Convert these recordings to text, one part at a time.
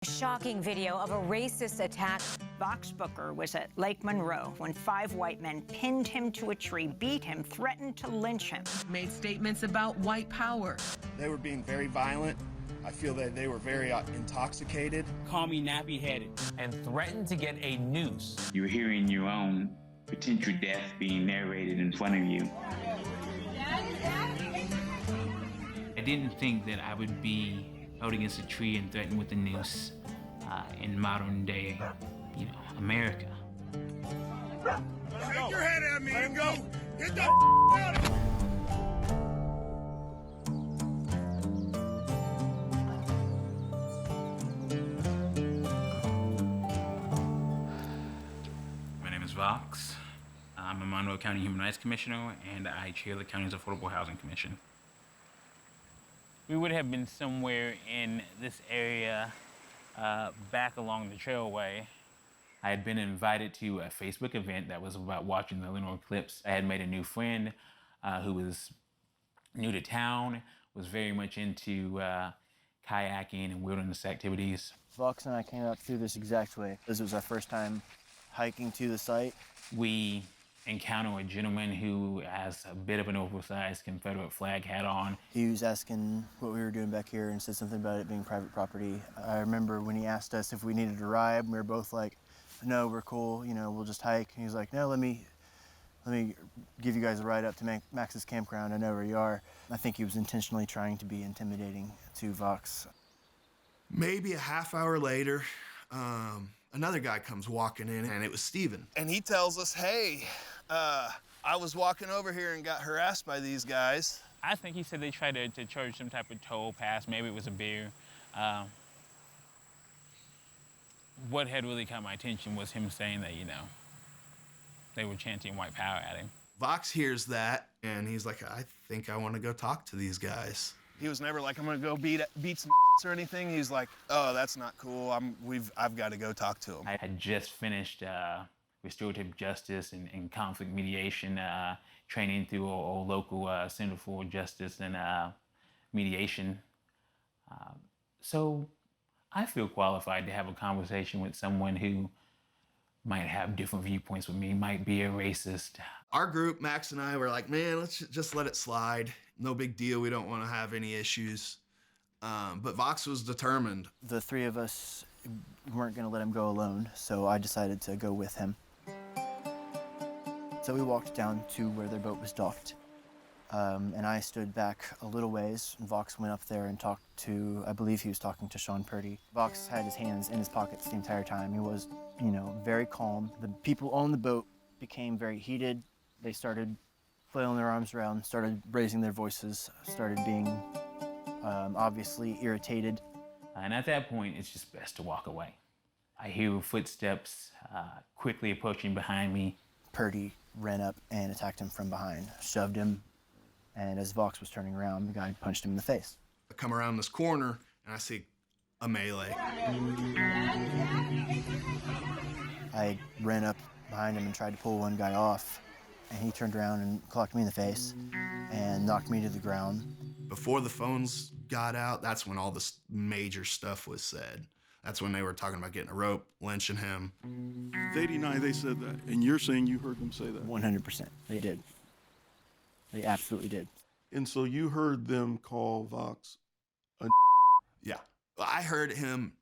Shocking video of a racist attack. Vox Booker was at Lake Monroe when 5 white men pinned him to a tree, beat him, threatened to lynch him. Made statements about white power. They were being very violent. I feel that they were very intoxicated. Call me nappy-headed. And threatened to get a noose. You're hearing your own potential death being narrated in front of you. I didn't think that I would be out against a tree and threatened with a noose in modern day, America. Shake your head at me and go, get the out of here. My name is Vox. I'm a Monroe County Human Rights Commissioner, and I chair the county's Affordable Housing Commission. We would have been somewhere in this area back along the trailway. I had been invited to a Facebook event that was about watching the lunar eclipse. I had made a new friend who was new to town, was very much into kayaking and wilderness activities. Vox and I came up through this exact way. This was our first time hiking to the site. We encounter a gentleman who has a bit of an oversized Confederate flag hat on. He was asking what we were doing back here and said something about it being private property. I remember when he asked us if we needed a ride, we were both like, no, we're cool, we'll just hike. And he was like, no, let me give you guys a ride up to Max's campground. I know where you are. I think he was intentionally trying to be intimidating to Vox. Maybe a half hour later, another guy comes walking in, and it was Steven. And he tells us, hey, I was walking over here and got harassed by these guys. I think he said they tried to charge some type of toll pass. Maybe it was a beer. What had really caught my attention was him saying that, they were chanting white power at him. Vox hears that, and he's like, I think I want to go talk to these guys. He was never like, I'm gonna go beat some or anything. He's like, oh, that's not cool. I've got to go talk to him. I had just finished restorative justice and conflict mediation training through a local Center for Justice and Mediation. So I feel qualified to have a conversation with someone who might have different viewpoints with me, might be a racist. Our group, Max and I, were like, man, let's just let it slide. No big deal. We don't want to have any issues. But Vox was determined. The three of us weren't going to let him go alone, so I decided to go with him. So we walked down to where their boat was docked, and I stood back a little ways, and Vox went up there and talked to, I believe he was talking to Sean Purdy. Vox had his hands in his pockets the entire time. He was, very calm. The people on the boat became very heated. They started flailing their arms around, started raising their voices, started being obviously irritated. And at that point, it's just best to walk away. I hear footsteps quickly approaching behind me. Purdy ran up and attacked him from behind, shoved him, and as Vox was turning around, the guy punched him in the face. I come around this corner, and I see a melee. I ran up behind him and tried to pull one guy off, and he turned around and clocked me in the face and knocked me to the ground. Before the phones got out, that's when all this major stuff was said. That's when they were talking about getting a rope, lynching him. They deny they said that, and you're saying you heard them say that? 100%. They did. They absolutely did. And so you heard them call Vox a Yeah. I heard him,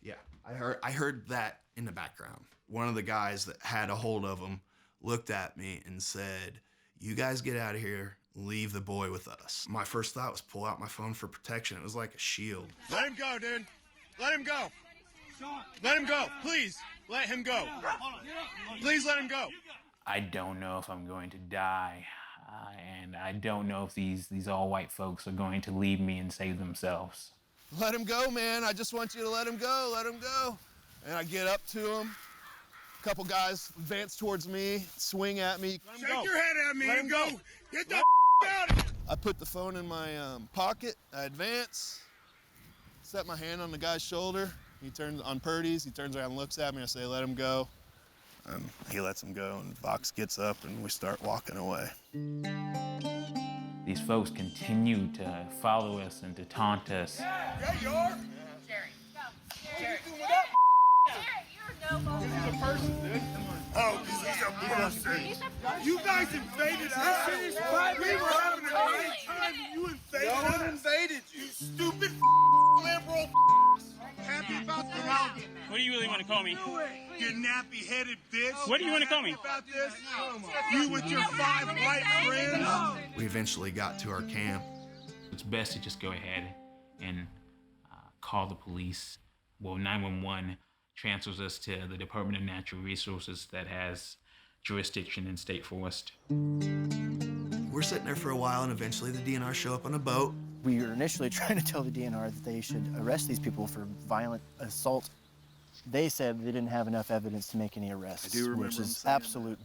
yeah. I heard that in the background. One of the guys that had a hold of him looked at me and said, you guys get out of here, leave the boy with us. My first thought was pull out my phone for protection. It was like a shield. Let him go, dude. Let him go. Let him go. Please, let him go. Please let him go. I don't know if I'm going to die, and I don't know if these all-white folks are going to leave me and save themselves. Let him go, man. I just want you to let him go. Let him go. And I get up to him. A couple guys advance towards me, swing at me. Shake your head at me and go, get the out of here. I put the phone in my pocket. I advance, set my hand on the guy's shoulder. He turns on Purdy's. He turns around and looks at me. I say, let him go. And he lets him go, and Vox gets up, and we start walking away. These folks continue to follow us and to taunt us. Yeah, you are. Jerry, go. He's a person, dude. Oh, he's a person. You guys invaded us. We were having a great time. You invaded us. No one invaded you. You stupid liberal. Happy about the rally. What do you really want to call me? You nappy-headed bitch. What do you want to call me? About this? You with your 5 white friends. We eventually got to our camp. It's best to just go ahead and call the police. Well, 911 transfers us to the Department of Natural Resources that has jurisdiction in State Forest. We're sitting there for a while, and eventually the DNR show up on a boat. We were initially trying to tell the DNR that they should arrest these people for violent assault. They said they didn't have enough evidence to make any arrests, which is absolute.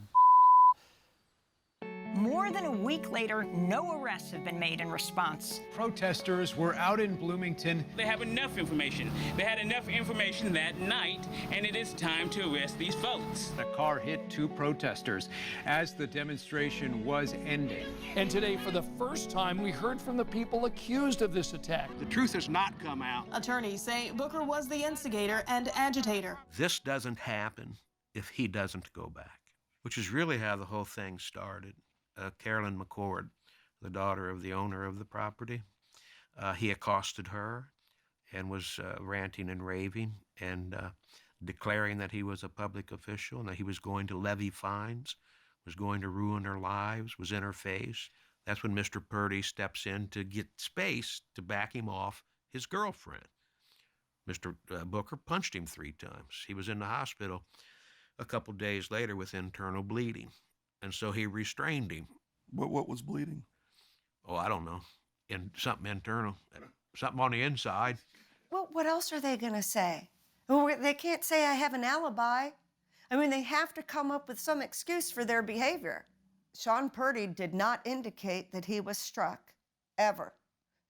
More than a week later, no arrests have been made in response. Protesters were out in Bloomington. They have enough information. They had enough information that night, and it is time to arrest these folks. A car hit 2 protesters as the demonstration was ending. And today, for the first time, we heard from the people accused of this attack. The truth has not come out. Attorneys say Booker was the instigator and agitator. This doesn't happen if he doesn't go back, which is really how the whole thing started. Carolyn McCord, the daughter of the owner of the property, he accosted her and was ranting and raving and declaring that he was a public official and that he was going to levy fines, was going to ruin her lives, was in her face. That's when Mr. Purdy steps in to get space to back him off his girlfriend. Mr. Booker punched him 3 times. He was in the hospital a couple days later with internal bleeding. And so he restrained him. What was bleeding? Oh, I don't know. Something internal, something on the inside. Well, what else are they going to say? Well, they can't say I have an alibi. I mean, they have to come up with some excuse for their behavior. Sean Purdy did not indicate that he was struck, ever,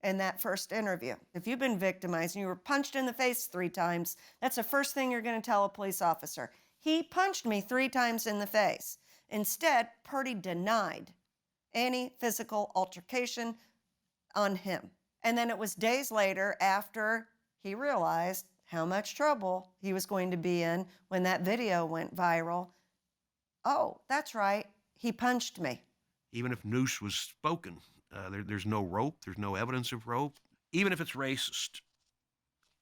in that first interview. If you've been victimized and you were punched in the face 3 times, that's the first thing you're going to tell a police officer. He punched me 3 times in the face. Instead, Purdy denied any physical altercation on him. And then it was days later, after he realized how much trouble he was going to be in when that video went viral. Oh, that's right, he punched me. Even if noose was spoken, there's no rope, there's no evidence of rope. Even if it's racist,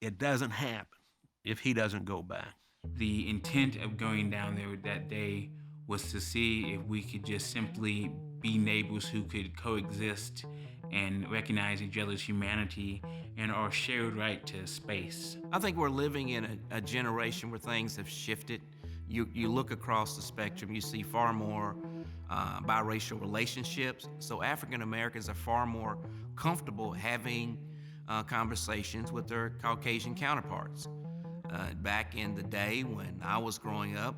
it doesn't happen if he doesn't go back. The intent of going down there that day was to see if we could just simply be neighbors who could coexist and recognize each other's humanity and our shared right to space. I think we're living in a generation where things have shifted. You look across the spectrum, you see far more biracial relationships. So African Americans are far more comfortable having conversations with their Caucasian counterparts. Back in the day when I was growing up,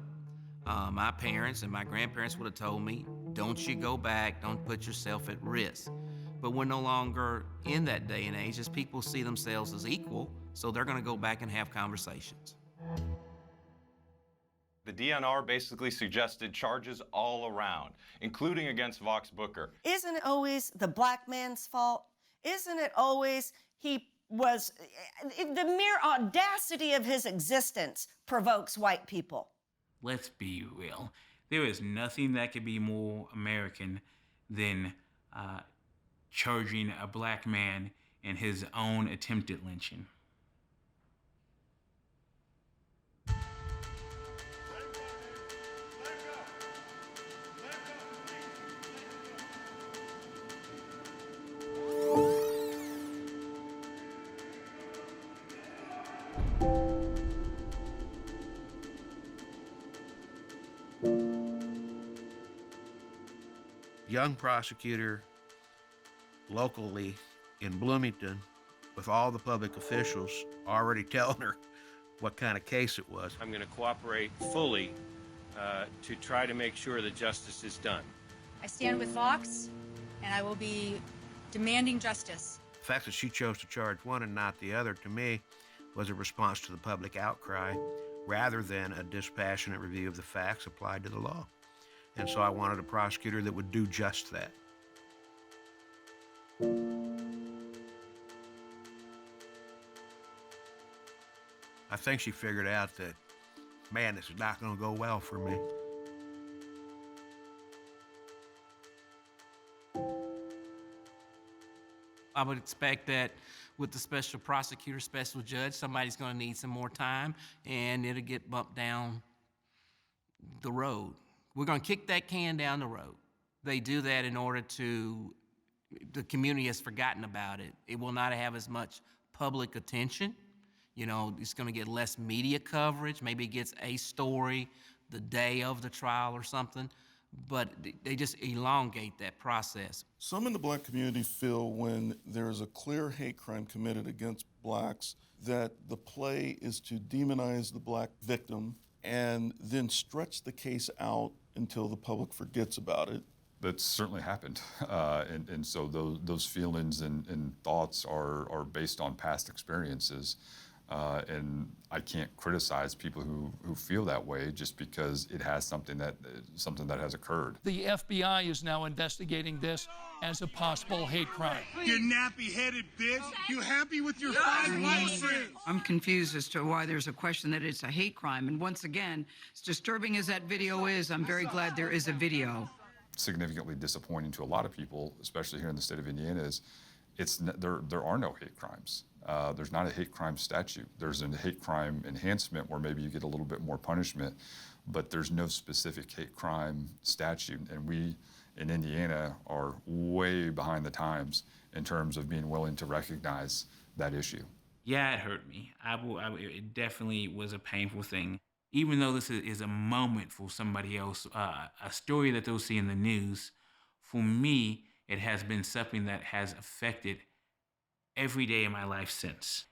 my parents and my grandparents would have told me, don't you go back, don't put yourself at risk. But we're no longer in that day and age as people see themselves as equal, so they're gonna go back and have conversations. The DNR basically suggested charges all around, including against Vox Booker. Isn't it always the black man's fault? Isn't it always the mere audacity of his existence provokes white people? Let's be real. There is nothing that could be more American than charging a black man in his own attempted lynching. Young prosecutor locally in Bloomington with all the public officials already telling her what kind of case it was. I'm going to cooperate fully to try to make sure that justice is done. I stand with Vox, and I will be demanding justice. The fact that she chose to charge one and not the other, to me, was a response to the public outcry rather than a dispassionate review of the facts applied to the law. And so I wanted a prosecutor that would do just that. I think she figured out that, man, this is not going to go well for me. I would expect that with the special prosecutor, special judge, somebody's going to need some more time, and it'll get bumped down the road. We're going to kick that can down the road. They do that in order to, the community has forgotten about it. It will not have as much public attention. You know, it's going to get less media coverage. Maybe it gets a story the day of the trial or something, but they just elongate that process. Some in the black community feel when there's a clear hate crime committed against blacks that the play is to demonize the black victim and then stretch the case out until the public forgets about it. That's certainly happened. And so those feelings and thoughts are based on past experiences. And I can't criticize people who feel that way just because it has something that has occurred. The FBI is now investigating this as a possible hate crime. You nappy-headed bitch! You happy with your 5 license? I'm confused as to why there's a question that it's a hate crime. And once again, as disturbing as that video is, I'm very glad there is a video. Significantly disappointing to a lot of people, especially here in the state of Indiana, is there are no hate crimes. There's not a hate crime statute. There's a hate crime enhancement where maybe you get a little bit more punishment, but there's no specific hate crime statute. And we in Indiana are way behind the times in terms of being willing to recognize that issue. Yeah, it hurt me. It definitely was a painful thing. Even though this is a moment for somebody else, a story that they'll see in the news, for me, it has been something that has affected every day of my life since.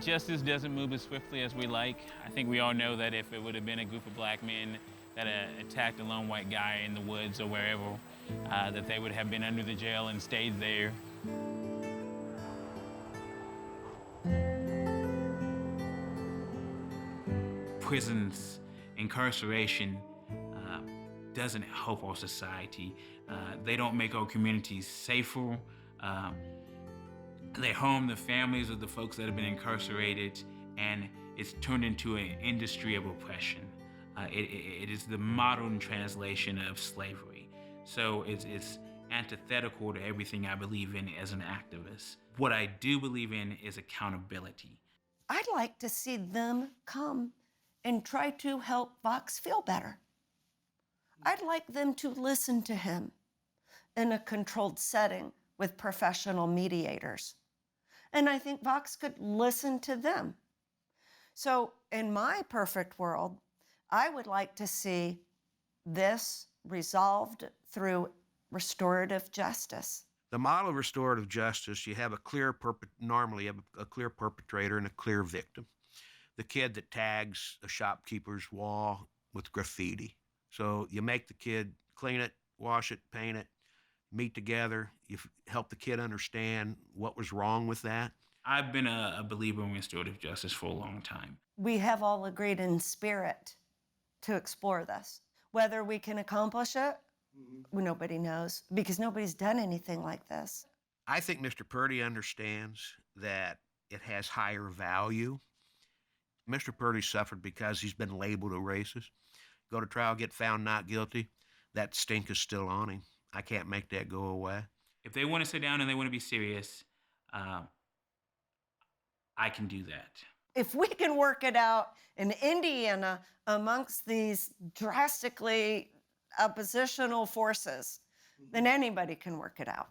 Justice doesn't move as swiftly as we like. I think we all know that if it would have been a group of black men that attacked a lone white guy in the woods or wherever, that they would have been under the jail and stayed there. Prisons, incarceration doesn't help our society. They don't make our communities safer. They harm the families of the folks that have been incarcerated, and it's turned into an industry of oppression. It is the modern translation of slavery. So it's antithetical to everything I believe in as an activist. What I do believe in is accountability. I'd like to see them come and try to help Vox feel better. I'd like them to listen to him in a controlled setting with professional mediators. And I think Vox could listen to them. So in my perfect world, I would like to see this resolved through restorative justice. The model of restorative justice, you have normally you have a clear perpetrator and a clear victim. The kid that tags a shopkeeper's wall with graffiti. So you make the kid clean it, wash it, paint it, meet together. You help the kid understand what was wrong with that. I've been a believer in restorative justice for a long time. We have all agreed in spirit to explore this. Whether we can accomplish it, nobody knows, because nobody's done anything like this. I think Mr. Purdy understands that it has higher value. Mr. Purdy suffered because he's been labeled a racist. Go to trial, get found not guilty, that stink is still on him. I can't make that go away. If they want to sit down and they want to be serious, I can do that. If we can work it out in Indiana amongst these drastically oppositional forces, then anybody can work it out.